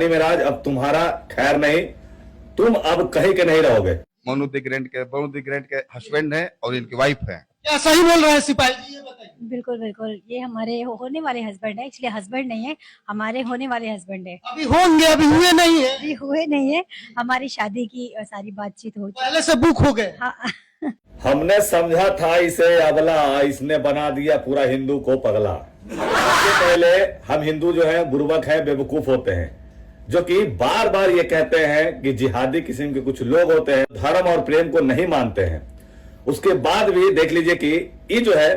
Money महाराज अब तुम्हारा खैर नहीं, तुम अब कहीं के नहीं रहोगे। मनु द ग्रेट के हस्बैंड है और इनकी वाइफ है। क्या सही बोल रहे हैं सिपाही जी, ये बताइए। बिल्कुल बिल्कुल, ये हमारे होने वाले हस्बैंड है, इसलिए हस्बैंड नहीं है, हमारे होने वाले हस्बैंड है। अभी होंगे, अभी हुए नहीं है, अभी हुए नहीं है, हमारी शादी की सारी बातचीत हो चुकी। पहले से बुक हो गए। हाँ। हमने समझा था इसे अबला, इसने बना दिया पूरा हिंदू को पगला। इससे पहले हम हिंदू जो है बुर्बक है, बेवकूफ होते हैं, जो कि बार बार ये कहते हैं कि जिहादी किस्म के कुछ लोग होते हैं, धर्म और प्रेम को नहीं मानते हैं। उसके बाद भी देख लीजिए कि ये जो है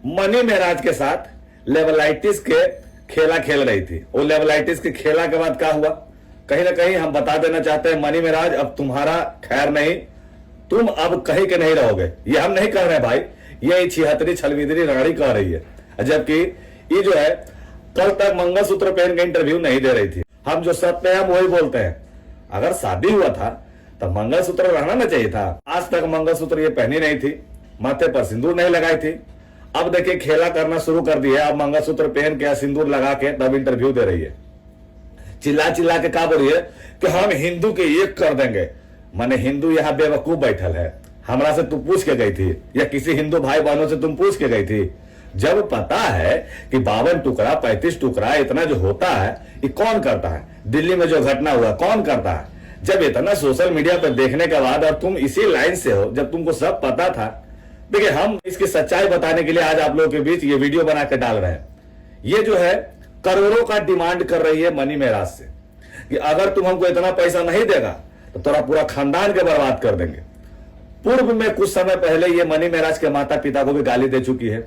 मनी महाराज के साथ लेवलाइटिस के खेला खेल रही थी। वो लेवलाइटिस के खेला के बाद क्या हुआ, कहीं ना कहीं हम बता देना चाहते हैं मनी महाराज अब तुम्हारा खैर नहीं, तुम अब कहीं के नहीं रहोगे। ये हम नहीं कह रहे भाई, ये छिहत्तरी छलविदरी रानी कह रही है। जबकि ये जो है कल तक मंगलसूत्र पहन के इंटरव्यू नहीं दे रही थी। हम जो सत्य है हम वही बोलते हैं। अगर शादी हुआ था तो मंगलसूत्र रहना ना चाहिए था। आज तक मंगलसूत्र ये पहनी नहीं थी, माथे पर सिंदूर नहीं लगाई थी। अब देखिए खेला करना शुरू कर दिया। अब मंगलसूत्र पहन के सिंदूर लगा के तब इंटरव्यू दे रही है। चिल्ला चिल्ला के क्या बोल रही है कि हम हिंदू के एक कर देंगे। माने हिंदू यहाँ बेवकूफ बैठल है। हमरा से तुम पूछ के गई थी या किसी हिंदू भाई बहनों से तुम पूछ के गई थी? जब पता है कि 52 टुकड़ा 35 टुकड़ा इतना जो होता है ये कौन करता है, दिल्ली में जो घटना हुआ कौन करता है, जब इतना सोशल मीडिया पर देखने के बाद और तुम इसी लाइन से हो, जब तुमको सब पता था। देखिए हम इसकी सच्चाई बताने के लिए आज आप लोगों के बीच ये वीडियो बना के डाल रहे हैं। ये जो है करोड़ों का डिमांड कर रही है मनी महाराज से कि अगर तुम हमको इतना पैसा नहीं देगा तो तेरा पूरा खानदान के बर्बाद कर देंगे। पूर्व में कुछ समय पहले ये मनी महाराज के माता पिता को भी गाली दे चुकी है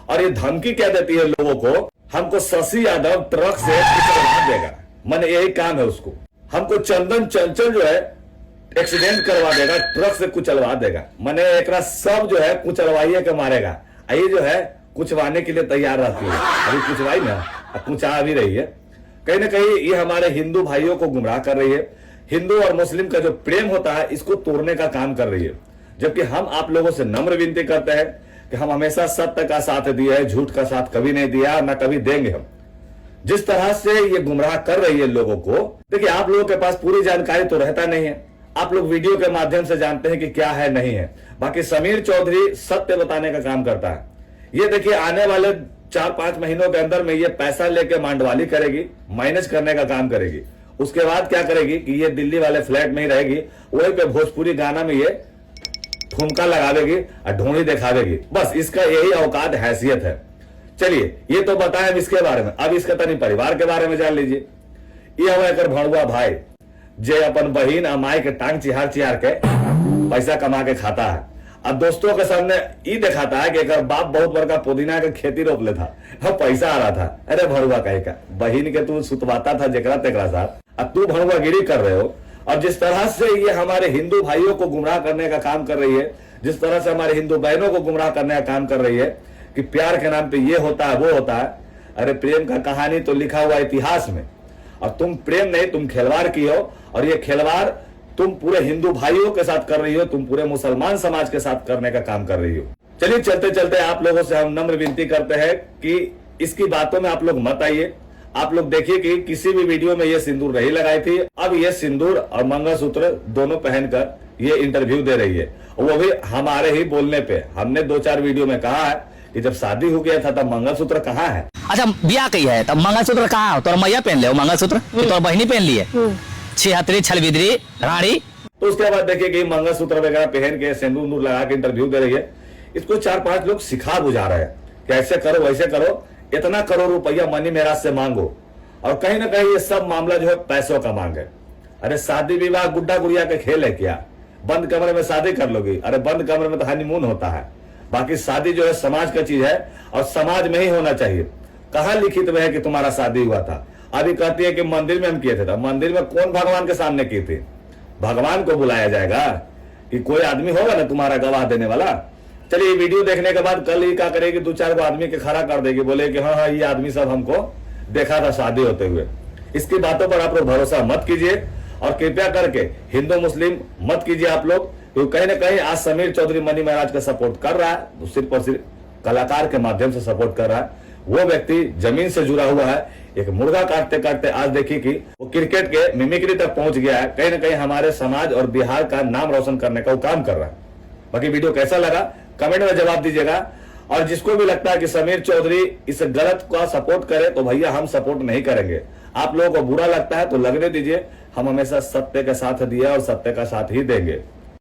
और ये धमकी क्या देती है लोगों को, हमको शशि यादव ट्रक से कुचलवा देगा। मैंने यही काम है उसको, हमको चंदन चंचल जो है एक्सीडेंट करवा देगा, ट्रक से कुचलवा देगा। मैंने एक सब जो है कुचलवाइए के मारेगा। ये जो है कुचवाने के लिए तैयार रहती है। अभी कुचवाई ना, कुचा भी रही है। कहीं ना कहीं ये हमारे हिंदू भाइयों को गुमराह कर रही है। हिंदू और मुस्लिम का जो प्रेम होता है इसको तोड़ने का काम कर रही है। जबकि हम आप लोगों से नम्र विनती करते हैं कि हम हमेशा सत्य का साथ दिया है, झूठ का साथ कभी नहीं दिया, ना कभी देंगे। हम जिस तरह से ये गुमराह कर रही है लोगों को, देखिए आप लोगों के पास पूरी जानकारी तो रहता नहीं है। आप लोग वीडियो के माध्यम से जानते हैं कि क्या है नहीं है। बाकी समीर चौधरी सत्य बताने का काम करता है। ये देखिए आने वाले 4-5 महीनों के अंदर में ये पैसा लेके मांडवाली करेगी, माइनस करने का काम करेगी। उसके बाद क्या करेगी कि ये दिल्ली वाले फ्लैट में ही रहेगी, वहीं पे भोजपुरी गाना में ये ठुमका लगावेगी और ढूंढी दिखावेगी। बस इसका यही औकात हैसियत है। चलिए ये तो बताएं इसके बारे में, अब इसके तनी परिवार के बारे में जान लीजिए। ये हुआ एक भड़ुआ भाई जे अपन बहिन अमाई के टांग चिहार चिहार के पैसा कमा के खाता है। अब दोस्तों के सामने ये दिखाता है कि एक बाप बहुत बड़का पुदीना के खेती रोप ले था, पैसा आ रहा था। अरे भड़ुआ कहे का बहिन के तू सुतवाता था जेकरा तेकरा साथ, अब तू भड़ुआ गिरी कर रहे हो। और जिस तरह से ये हमारे हिंदू भाइयों को गुमराह करने का काम कर रही है, जिस तरह से हमारे हिंदू बहनों को गुमराह करने का काम कर रही है कि प्यार के नाम पे ये होता है वो होता है। अरे प्रेम का कहानी तो लिखा हुआ इतिहास में, और तुम प्रेम नहीं तुम खिलवाड़ की हो। और ये खिलवाड़ तुम पूरे हिंदू भाइयों के साथ कर रही हो, तुम पूरे मुसलमान समाज के साथ करने का काम कर रही हो। चलिए चलते चलते आप लोगों से हम नम्र विनती करते हैं कि इसकी बातों में आप लोग मत आइए। आप लोग देखिए कि किसी भी वीडियो में ये सिंदूर नहीं लगाई थी, अब ये सिंदूर और मंगलसूत्र दोनों पहनकर ये इंटरव्यू दे रही है, वो भी हमारे ही बोलने पे। हमने 2-4 वीडियो में कहा है कि जब शादी हो गया था तब मंगलसूत्र कहाँ है। अच्छा बिया कही है तब मंगलसूत्र कहाँ हो? तोर मैया पहन ले मंगलसूत्र, तोर बहनी पहन ली है छिहत्तरी छलविदरी रानी। तो उसके बाद देखिए कि मंगलसूत्र वगैरह पहन के सिंदूर लगा के इंटरव्यू दे रही है। इसको 4-5 लोग सिखा बुझा रहे हैं कि ऐसे करो वैसे करो, इतना करोड़ रुपया मनी महाराज से मांगो। और कहीं ना कहीं ये सब मामला जो है पैसों का मांग है। अरे शादी विवाह गुड्डा गुड़िया के खेल है क्या? बंद कमरे में शादी कर लोगी? अरे बंद कमरे में तो हनीमून होता है। बाकी शादी जो है समाज का चीज है और समाज में ही होना चाहिए। कहाँ लिखित में है कि तुम्हारा शादी हुआ था? अभी कहती है कि मंदिर में हम किए थे। तो मंदिर में कौन भगवान के सामने किए थे? भगवान को बुलाया जाएगा कि कोई आदमी होगा ना तुम्हारा गवाह देने वाला? चलिए वीडियो देखने के बाद कल ही क्या करेगी, 2-4 को आदमी के खड़ा कर देगी, बोले कि हाँ ये आदमी सब हमको देखा था शादी होते हुए। इसकी बातों पर आप लोग भरोसा मत कीजिए और कृपया करके हिंदू मुस्लिम मत कीजिए आप लोग, क्योंकि कहीं ना कहीं आज समीर चौधरी मनी महाराज का सपोर्ट कर रहा है, सिर्फ और सिर्फ कलाकार के माध्यम से सपोर्ट कर रहा है। वो व्यक्ति जमीन से जुड़ा हुआ है। एक मुर्गा काटते काटते आज देखिए कि वो क्रिकेट के मिमिक्री तक पहुंच गया है। कहीं ना कहीं हमारे समाज और बिहार का नाम रोशन करने का वो काम कर रहा है। बाकी वीडियो कैसा लगा कमेंट में जवाब दीजिएगा। और जिसको भी लगता है कि समीर चौधरी इस गलत का सपोर्ट करे तो भैया हम सपोर्ट नहीं करेंगे। आप लोगों को बुरा लगता है तो लगने दीजिए, हम हमेशा सत्य का साथ दिए और सत्य का साथ ही देंगे।